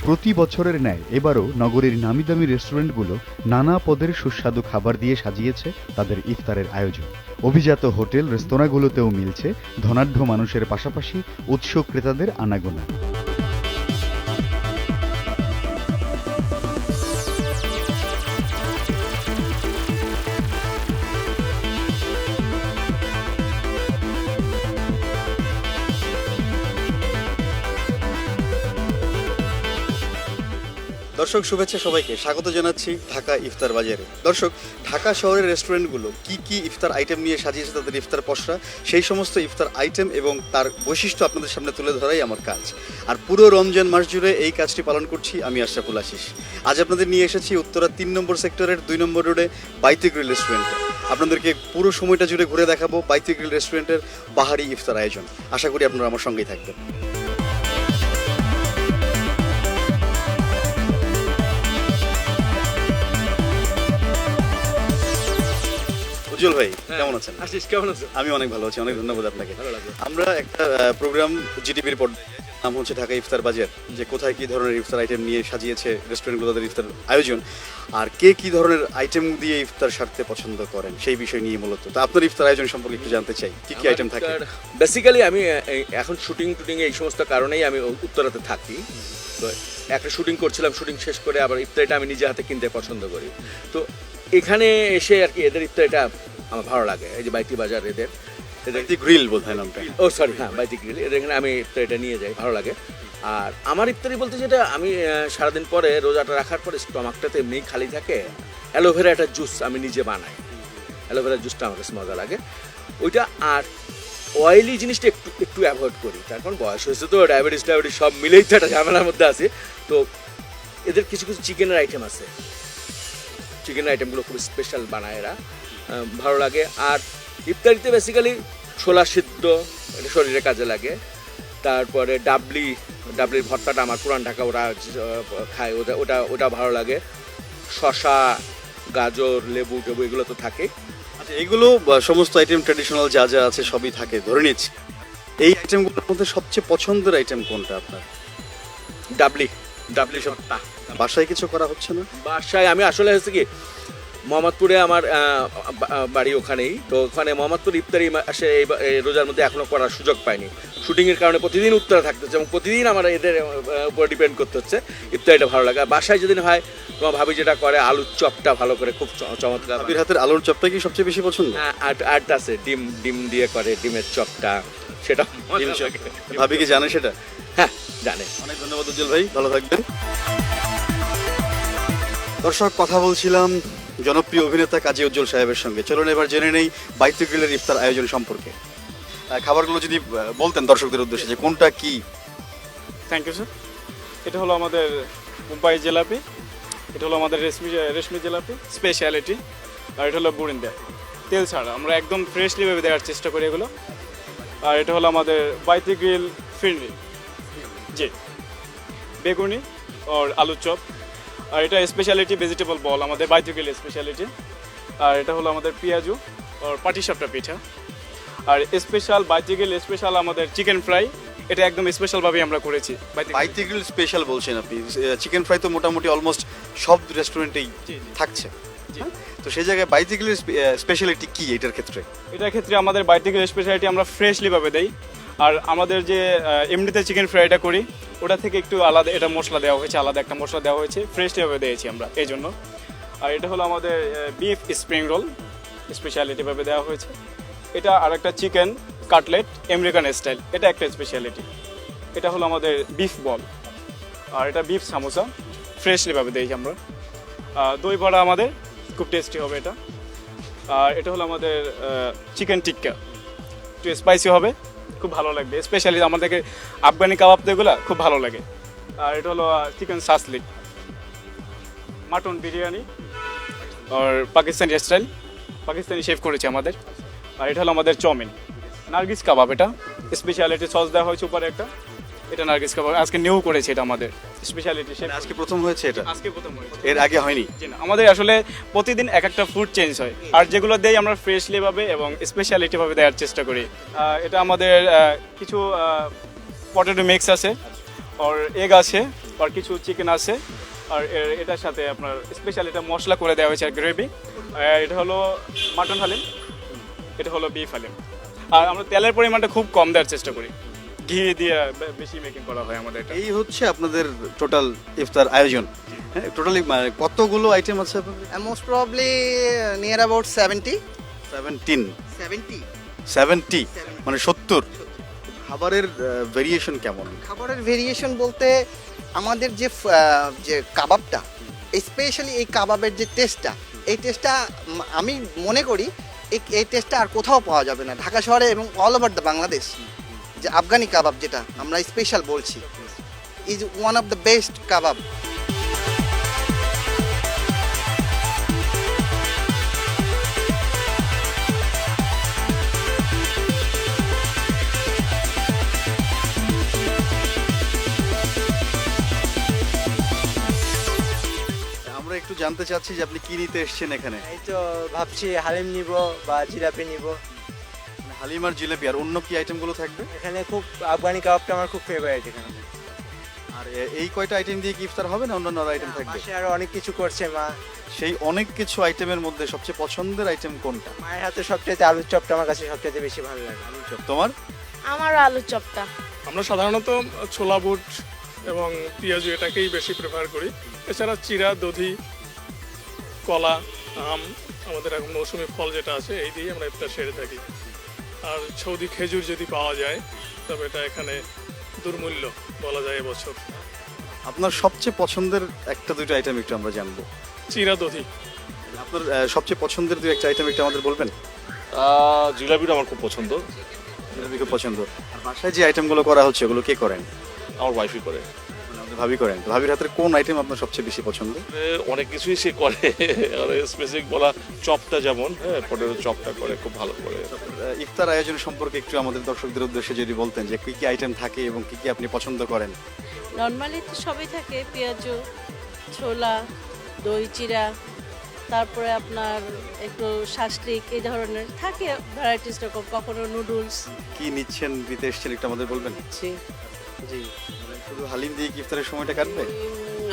প্রতি বছরের ন্যায় এবারও নগরীর নামিদামি রেস্টুরেন্টগুলো নানা পদের সুস্বাদু খাবার দিয়ে সাজিয়েছে তাদের ইফতারের আয়োজন। অভিজাত হোটেল রেস্তোরাঁগুলোতেও মিলছে ধনাঢ্য মানুষের পাশাপাশি উৎসুক ক্রেতাদের আনাগোনা। দর্শক শুভেচ্ছা সবাইকে, স্বাগত জানাচ্ছি ঢাকা ইফতার বাজারে। দর্শক, ঢাকা শহরের রেস্টুরেন্টগুলো কি কি ইফতার আইটেম নিয়ে সাজিয়েছে তাদের ইফতার পসরা, সেই সমস্ত ইফতার আইটেম এবং তার বৈশিষ্ট্য আপনাদের সামনে তুলে ধরাই আমার কাজ। আর পুরো রমজান মাস জুড়ে এই কাজটি পালন করছি আমি আশরাফুল আশিস। আজ আপনাদের নিয়ে এসেছি উত্তরা 3 নম্বর সেক্টরের 2 নম্বর রোডে বাইতি গ্রিল রেস্টুরেন্টে। আপনাদেরকে পুরো সময়টা জুড়ে ঘুরে দেখাবো বাইতি গ্রিল রেস্টুরেন্টের বাহারি ইফতার আয়োজন। আশা করি আপনারা আমার সঙ্গেই থাকবেন। উজ্জ্বল ভাই, কেমন আছেন? আশিস, কেমন আছেন? আমি অনেক ভালো আছি, অনেক ধন্যবাদ আপনাকে। ভালো লাগে। আমরা একটা প্রোগ্রাম জিটিভির পর্দায়, নাম হচ্ছে ঢাকা ইফতার বাজার, যে কোথায় কি ধরনের ইফতার আইটেম নিয়ে সাজিয়েছে রেস্টুরেন্টগুলো তাদের ইফতার আয়োজন, আর কে কি ধরনের আইটেম দিয়ে ইফতার সারতে পছন্দ করেন সেই বিষয় নিয়ে মূলত। তো আপনার ইফতার আয়োজন সম্পর্কে একটু জানতে চাই, কি কি আইটেম থাকে? বেসিক্যালি আমি এখন শুটিং এই সমস্ত কারণেই আমি উত্তরাতে থাকি। তো একটা শুটিং করছিলাম, শুটিং শেষ করে আবার ইফতারিটা আমি নিজে হাতে কিনতে পছন্দ করি। তো এখানে এসে আর কি এদের ইফতারিটা আমার ভালো লাগে। এই যে বাইতি বাজার, এদের গ্রিল বোধ হয় নামটা। ও সরি, হ্যাঁ, বাইতি গ্রিল, এদের এখানে আমি ইফতারিটা নিয়ে যাই, ভালো লাগে। আর আমার ইফতারি বলতে যেটা, আমি সারাদিন পরে রোজাটা রাখার পরে স্টমাকটাতে এমনি খালি থাকে, অ্যালোভেরা একটা জুস আমি নিজে বানাই। অ্যালোভেরা জুসটা আমার কাছে মজা লাগে ওইটা। আর অয়েলি জিনিসটা একটু একটু অ্যাভয়েড করি, তার কারণ বয়স হয়েছে তো, ডায়াবেটিস সব মিলেই তো একটা ঝামেলার মধ্যে আছে। তো এদের কিছু কিছু চিকেনের আইটেম আছে, চিকেনের আইটেমগুলো খুব স্পেশাল বানায় এরা, ভালো লাগে। আর ইফতারিতে বেসিক্যালি ছোলা সিদ্ধ, এটা শরীরে কাজে লাগে। তারপরে ডাবলির ভর্তাটা আমার পুরান ঢাকা ওরা খায়, ওটা ভালো লাগে। শশা, গাজর, লেবু টেবু এগুলো তো থাকে। আচ্ছা, এগুলো সমস্ত আইটেম ট্র্যাডিশনাল যা যা আছে সবই থাকে ধরে নিচ্ছি। এই আইটেমগুলোর মধ্যে সবচেয়ে পছন্দের আইটেম কোনটা আপনার? ডাবলি ভর্তা। বাসায় কিছু করা হচ্ছে না? বাসায় আমি আসলে হচ্ছে কি, মোহাম্মদপুরে আমার বাড়ি ওখানেই, তো ওখানে মোহাম্মদপুর ইফতারি আসে এই রোজার মধ্যে এখনো করার সুযোগ পাইনি। শুটিংয়ের কারণে প্রতিদিন উত্তরে থাকতে হচ্ছে এবং প্রতিদিন আমার এদের উপর ডিপেন্ড করতে হচ্ছে। ইফতারিটা ভালো লাগে। বাসায় যেদিন হয়, তোমার ভাবি যেটা করে, আলুর চপটা ভালো করে, খুব চমৎকার। ভাবির হাতের আলুর চপটা কি সবচেয়ে বেশি পছন্দ? আট আছে, ডিম দিয়ে করে, ডিমের চপটা, সেটা ভাবি কি জানে সেটা? হ্যাঁ, জানে। অনেক ধন্যবাদ উজ্জ্বল ভাই, ভালো থাকবেন। দর্শক, কথা বলছিলাম জনপ্রিয় অভিনেতা কাজী উজ্জ্বল সাহেবের সঙ্গে। চলুন এবার জেনে নেই বাইতি গ্রিলের ইফতার আয়োজন সম্পর্কে। খাবারগুলো যদি বলতেন দর্শকদের উদ্দেশ্যে যে কোনটা কি। Thank you sir. এটা হলো আমাদের মুম্বাই জিলাপি, এটা হলো আমাদের রেশমি জিলাপি স্পেশালিটি, আর এটা হলো বুরিন্দা, তেল ছাড়া। আমরা একদম ফ্রেশলিভাবে দেওয়ার চেষ্টা করি এগুলো। আর এটা হলো আমাদের বাইতি গ্রিল ফিরনি, জি, বেগুনি আর আলু চপ। আর এটা স্পেশালিটি ভেজিটেবল বল, আমাদের বাইতি গ্রিল স্পেশালিটি। আর এটা হলো আমাদের পেঁয়াজু আর পাটিসাপটা পিঠা। আর স্পেশাল বাইতি গ্রিল স্পেশাল আমাদের চিকেন ফ্রাই, এটা একদম স্পেশালভাবে আমরা করেছি। বাইতি গ্রিল স্পেশাল বলছেন আপনি, চিকেন ফ্রাই তো মোটামুটি অলমোস্ট সব রেস্টুরেন্টেই থাকছে। তো সেই জায়গায় বাইতি গ্রিলের স্পেশালিটি কি এটার ক্ষেত্রে? এটার ক্ষেত্রে আমাদের বাইতি গ্রিল স্পেশালিটি আমরা ফ্রেশলিভাবে দেই। আর আমাদের যে এমনিতে চিকেন ফ্রাইটা করি, ওটা থেকে একটু আলাদা এটা মশলা দেওয়া হয়েছে, আলাদা একটা মশলা দেওয়া হয়েছে, ফ্রেশলিভাবে দিয়েছি আমরা এই জন্য। আর এটা হলো আমাদের বিফ স্প্রিং রোল, স্পেশালিটিভাবে দেওয়া হয়েছে। এটা আর একটা চিকেন কাটলেট আমেরিকান স্টাইল, এটা একটা স্পেশালিটি। এটা হলো আমাদের বিফ বল, আর এটা বিফ সামোসা, ফ্রেশলিভাবে দিয়েছি আমরা। দই বড়া আমাদের খুব টেস্টি হবে এটা। আর এটা হলো আমাদের চিকেন টিক্কা, একটু স্পাইসি হবে, খুব ভালো লাগবে। স্পেশালি আমাদেরকে আফগানি কাবাব যেগুলো খুব ভালো লাগে। আর এটা হলো চিকেন সাসলিক, মাটন বিরিয়ানি আর পাকিস্তানি স্টাইল, পাকিস্তানি শেফ করেছে আমাদের। আর এটা হলো আমাদের চাউমিন, নার্গিস কাবাব, এটা স্পেশালিটি সস দেওয়া হয়েছে উপরে একটা, এটা নার্গিস কাবাব আজকে নিউ করেছে, এটা আমাদের স্পেশালিটি। আজকে প্রথম হয়েছে এটা? আজকে প্রথম হয়েছে, এর আগে হয়নি। আমাদের আসলে প্রতিদিন এক একটা ফুড চেঞ্জ হয়, আর যেগুলো দেই আমরা ফ্রেশলি ভাবে এবং স্পেশালিটি ভাবে দেওয়ার চেষ্টা করি। এটা আমাদের কিছু পটেটো মিক্স আছে, আর এগ আছে, আর কিছু চিকেন আছে, আর এটার সাথে আপনার স্পেশাল এটা মশলা করে দেওয়া হয়েছে গ্রেভি। এটা হলো মাটন হালিম, এটা হলো বিফ হালিম। আর আমরা তেলের পরিমাণটা খুব কম দেওয়ার চেষ্টা করি, ঘি দিয়ে বেশি মেকিং করা হয় আমাদের এটা। এই হচ্ছে আপনাদের টোটাল ইফতার আয়োজন। হ্যাঁ, টোটালি কতগুলো আইটেম আছে আপনাদের? Most probably near about 70. 70 মানে 70। খাবারের ভেরিয়েশন কেমন? খাবারের ভেরিয়েশন বলতে আমাদের যে কাবাবটা, স্পেশালি এই কাবাবের যে টেস্টটা, এই টেস্টটা আমি মনে করি এই টেস্টটা আর কোথাও পাওয়া যাবে না ঢাকা শহরে এবং অল ওভার দ্য বাংলাদেশ। যে আফগানি কাবাব যেটা আমরা স্পেশাল বলছি, is one of the best kebab. আমরা একটু জানতে চাচ্ছি যে আপনি কি নিতে এসেছেন এখানে। এই তো ভাবছি হালিম নিব বা জিলাপি নিব। মানে হালিম আর জিলেপি, আর অন্য কি আইটেমগুলো থাকবে? এখানে খুব আফগানি কাবাবটা আমার খুব ফেভারিট এখানে। আর এই কয়টা আইটেম দিয়ে কি ইফতার হবে না অন্যান্য আইটেম থাকবে? পাশে আরো অনেক কিছু করছে মা। সেই অনেক কিছু আইটেমের মধ্যে সবচেয়ে পছন্দের আইটেম কোনটা? মায়ের হাতে সবচেয়ে আলুর চপটা আমার কাছে সবচেয়ে বেশি ভালো লাগে। আলুর চপ। তোমার? আমারও আলুর চপটা। আমরা সাধারণত ছোলা বুট এবং পেঁয়াজু এটাকেই বেশি প্রেফার করি। এছাড়া চিরা, দধি, কলা, আম, আমাদের এখন মৌসুমি ফল যেটা আছে এই দিয়েই আমরা ইফতার সেরে থাকি। আর সৌদি খেজুর যদি পাওয়া যায় তবে এটা এখানে দুর্মূল্য বলা যায় এবছর। আপনার সবচেয়ে পছন্দের একটা দুটো আইটেম একটু আমরা জানবো। চিরা, দধি। আপনার সবচেয়ে পছন্দের দু একটা আইটেম একটু আমাদের বলবেন? জিলাপিটা আমার খুব পছন্দ, জিলাপি খুব পছন্দ। আর বাসায় যে আইটেমগুলো করা হচ্ছে ওগুলো কে করেন? আমার ওয়াইফই করে। মানে আমাদের ভাবি করেন। তো ভাবির হাতের কোন আইটেম আপনার সবচেয়ে বেশি পছন্দ? অনেক কিছুই সে করে, স্পেসিফিক বলা চপটা যেমন, হ্যাঁ পটেটো চপটা করে খুব ভালো করে। ইফতার আয়োজন সম্পর্কে একটু আমাদের দর্শকদের উদ্দেশ্যে যদি বলতেন যে কি কি আইটেম থাকে এবং কি কি আপনি পছন্দ করেন? নর্মালি তো সবই থাকে, পেঁয়াজু, ছোলা, দই চিরা, তারপরে আপনার একটু শাসলিক, এই ধরনের থাকে ভ্যারাইটিস রকম, কখনো নুডলস। কি নিচ্ছেন, দিতে এসেছেন একটু আমাদের বলবেন? জি মানে শুধু হালিম দিয়ে কি ইফতারের সময়টা কাটবে?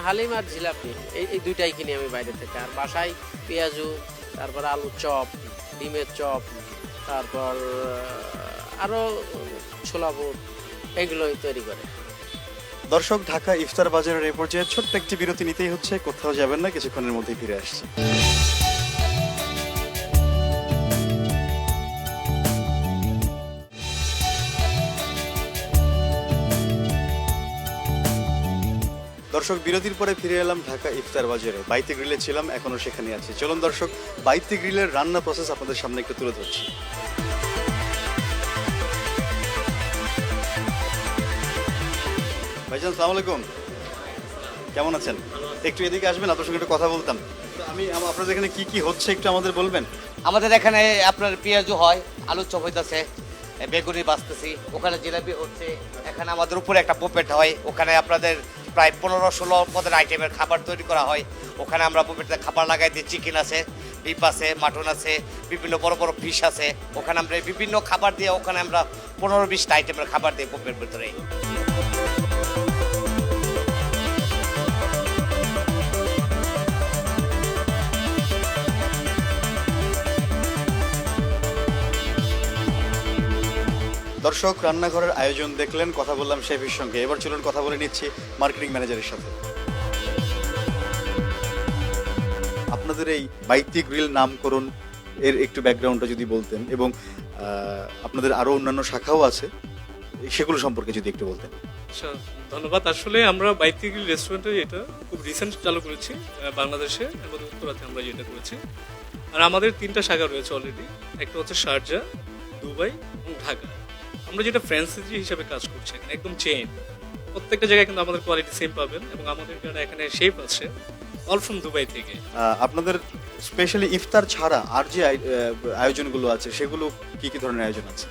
হালিম আর জিলাপি এই দুইটাই কিনি আমি বাইরে থেকে। আর বাসায় পেঁয়াজু, তারপর আলুর চপ, ডিমের চপ, তারপর আরও ছোলা বুট, এগুলোই তৈরি করে। দর্শক, ঢাকা ইফতার বাজারের এ পর্যায়ে ছোট্ট একটি বিরতি নিতেই হচ্ছে, কোথাও যাবেন না, কিছুক্ষণের মধ্যেই ফিরে আসছি। দর্শক, বিরতির পরে ফিরে এলাম ঢাকা ইফতার বাজারে। বাইতে গ্রিলে ছিলাম, এখনো সেখানে আছি। চলুন দর্শক, বাইতে গ্রিলের রান্না প্রসেস আপনাদের সামনে একটু তুলে ধরছি। ভাইজান, সালাম আলাইকুম, কেমন আছেন? একটু এদিকে আসবেন, আপনার সঙ্গে একটু কথা বলতাম। তো আপনাদের এখানে কি কি হচ্ছে একটু আমাদের বলবেন? আমাদের এখানে আপনার পেঁয়াজু হয়, আলুর চপ হইতেছে, বেগুনি বাঁচতেছি, ওখানে জিলাপি হচ্ছে, এখানে আমাদের উপরে একটা বুফেট হয়, ওখানে আপনাদের প্রায় 15-16 পদের আইটেমের খাবার তৈরি করা হয়। ওখানে আমরা বুফেটে খাবার লাগাই দিই, চিকেন আছে, বিফ আছে, মাটন আছে, বিভিন্ন বড় বড় ফিশ আছে। ওখানে আমরা বিভিন্ন খাবার দিয়ে, ওখানে আমরা 15-20টা আইটেমের খাবার দিই বুফের ভিতরে। দর্শক, রান্নাঘরের আয়োজন দেখলেন, কথা বললাম শেফের সঙ্গে। এবার চলুন কথা বলে নিচ্ছি মার্কেটিং ম্যানেজারের সাথে। আপনাদের এই বাইতি গ্রিল নামকরণ এর একটু ব্যাকগ্রাউন্ডটা যদি বলতেন, এবং আপনাদের আরো অন্যান্য শাখাও আছে, সেগুলো সম্পর্কে যদি একটু বলতেন। আচ্ছা, ধন্যবাদ। আসলে আমরা বাইতি গ্রিল রেস্টুরেন্টে এটা খুব রিসেন্ট চালু করেছি বাংলাদেশে এবং উত্তরাতে আমরা যেটা করেছি। আর আমাদের 3টা শাখা রয়েছে অলরেডি। একটা হচ্ছে শারজা, দুবাই এবং ঢাকা। আমরা যেটা ফ্র্যাঞ্চাইজি হিসেবে কাজ করছি, একদম চেইন, প্রত্যেকটা জায়গায় কিন্তু আমাদের কোয়ালিটি সেম পাবেন। এবং আমাদের এখানে শেফ আছে অল ফ্রম দুবাই থেকে। আপনাদের স্পেশালি ইফতার ছাড়া আর যে আয়োজনগুলো আছে, সেগুলো কি কি ধরনের আয়োজন আছে?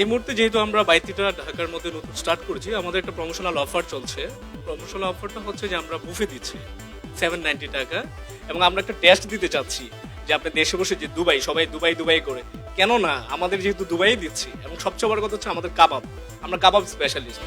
এই মুহূর্তে যেহেতু আমরা বাইতিটা ঢাকার মধ্যে নতুন স্টার্ট করেছি, আমাদের একটা প্রমোশনাল অফার চলছে। প্রমোশনাল অফারটা হচ্ছে যে আমরা বুফে দিচ্ছি 790 টাকা, এবং আমরা একটা টেস্ট দিতে চাচ্ছি যে আপনি দেশে বসে যে দুবাই, সবাই দুবাই দুবাই করে, কেন না আমাদের যেহেতু দুবাই দিচ্ছি। এবং সবচেয়ে বড় কথা হচ্ছে আমাদের কাবাব, আমরা কাবাব স্পেশালিস্ট।